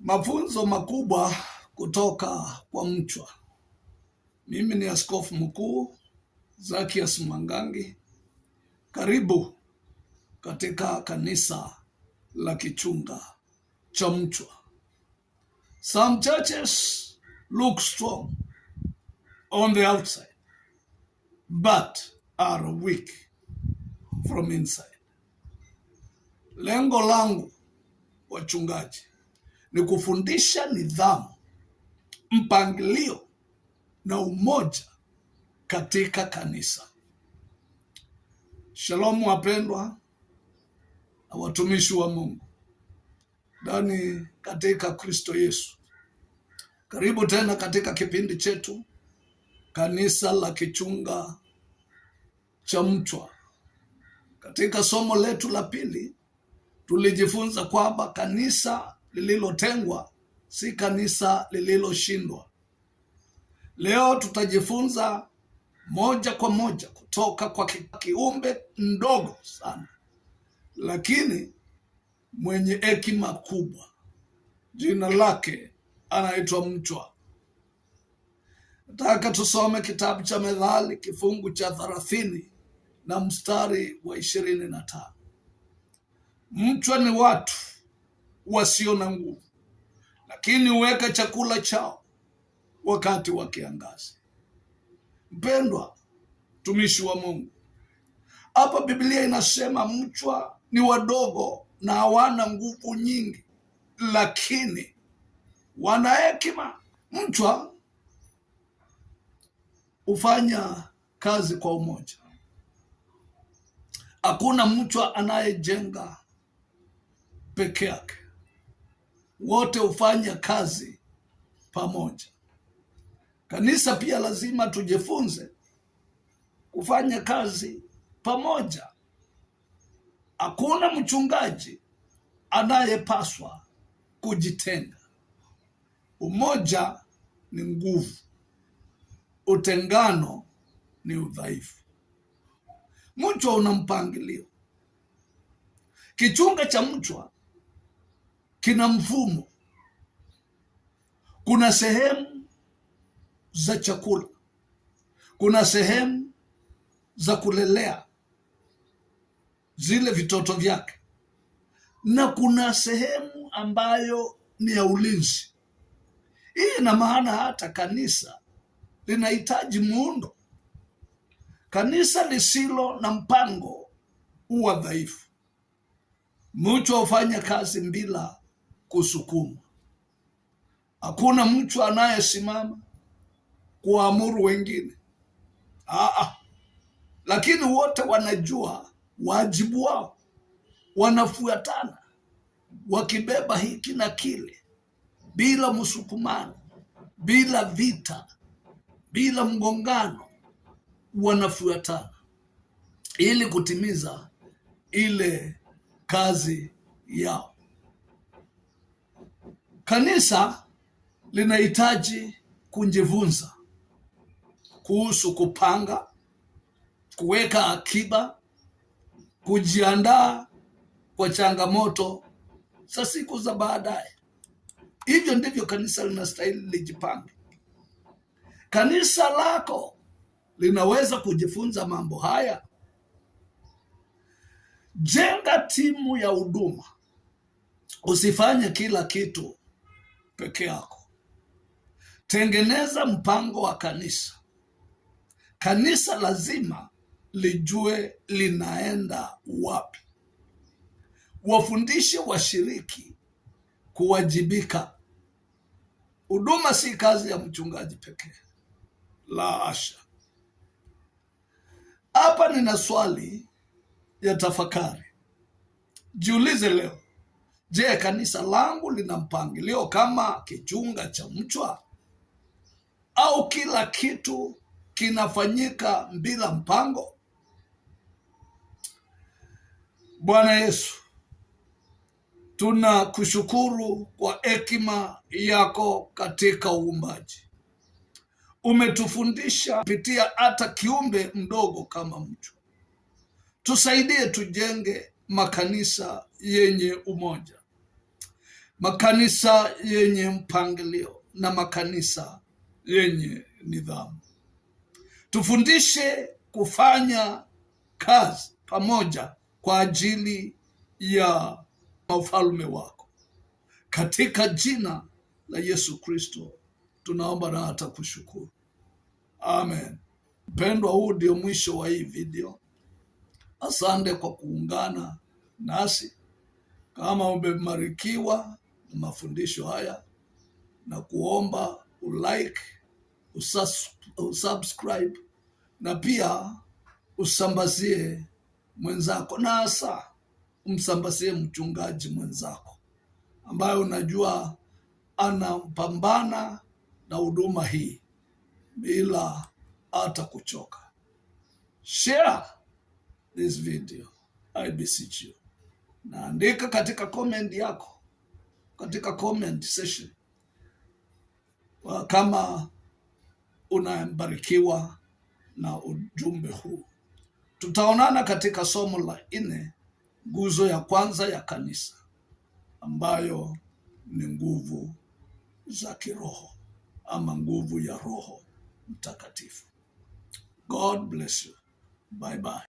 Mafunzo makubwa kutoka kwa mchwa. Mimi ni Askofu Mkuu Zakias Mwangangi. Karibu katika kanisa la kichunga cha mchwa. Some churches look strong on the outside but are weak from inside. Lengo langu wachungaji ni kufundisha nidhamu, mpangilio na umoja katika kanisa. Shalom wapendwa na watumishi wa Mungu ndani katika Kristo Yesu. Karibu tena katika kipindi chetu kanisa la kichunga cha mchwa. Katika somo letu la pili tulijifunza kwamba kanisa lililotengwa si kanisa lililoshindwa. Leo tutajifunza moja kwa moja kutoka kwa kiumbe mdogo sana lakini mwenye hekima kubwa. Jina lake anaitwa mchwa. Nataka tusome kitabu cha Methali kifungu cha 30 na mstari wa 25. Mchwa ni watu wasio na nguvu, lakini huweka chakula chao wakati wa kiangazi. Mpendwa tumishi wa Mungu, hapa Biblia inasema mchwa ni wadogo na hawana nguvu nyingi, lakini wana hekima. Mchwa hufanya kazi kwa umoja. Hakuna mchwa anayejenga peke yake, wote hufanya kazi pamoja. Kanisa pia lazima tujifunze kufanya kazi pamoja. Hakuna mchungaji anayepaswa kujitenga. Umoja ni nguvu, utengano ni udhaifu. Mchwa una mpangilio. Kichunga cha mchwa kina mfumo. Kuna sehemu za chakula, kuna sehemu za kulelea zile vitoto vyake, na kuna sehemu ambayo ni ya ulinzi. Hii ina maana hata kanisa linahitaji muundo. Kanisa lisilo na mpango huwa dhaifu. Mchwa hufanya kazi bila kusukumwa. Hakuna mchwa anayesimama kuamuru wengine. Lakini wote wanajua wajibu wao, wanafuatana wakibeba hiki na kile, bila msukumano, bila vita, bila mgongano. Wanafuatana ili kutimiza ile kazi yao. Kanisa linahitaji kujifunza kuhusu kupanga, kuweka akiba, kujiandaa kwa changamoto za siku za baadaye. Hivyo ndivyo kanisa linastahili lijipange. Kanisa lako linaweza kujifunza mambo haya. Jenga timu ya huduma. Usifanye kila kitu peke yako. Tengeneza mpango wa kanisa. Kanisa lazima lijue linaenda wapi. Wafundishe washiriki kuwajibika. Huduma si kazi ya mchungaji pekee. La hasha. Hapa nina swali ya tafakari. Jiulize leo, je, kanisa langu lina mpangilio kama kichunga cha mchwa? Au kila kitu kinafanyika bila mpango? Bwana Yesu, tunakushukuru kwa hekima yako katika uumbaji. Umetufundisha kupitia hata kiumbe mdogo kama mchwa. Tusaidie tujenge makanisa yenye umoja. makanisa yenye mpangilio na makanisa yenye nidhamu. Tufundishe kufanya kazi pamoja kwa ajili ya ufalme wako. Katika jina la Yesu Kristo tunaomba na hata kushukuru. Amen. Mpendwa, huu ndio mwisho wa hii video. Asante kwa kuungana nasi. Kama umebarikiwa na mafundisho haya, na kuomba ulike, usubscribe na pia usambazie mwenzako, na hasa umsambazie mchungaji mwenzako ambaye unajua anapambana na huduma hii bila hata kuchoka. Share this video, I beseech you. Naandika katika comment yako, katika comment section, kama unabarikiwa na ujumbe huu. Tutaonana katika somo la 4, nguzo ya kwanza ya kanisa, ambayo ni nguvu za kiroho ama nguvu ya Roho Mtakatifu. God bless you. Bye bye.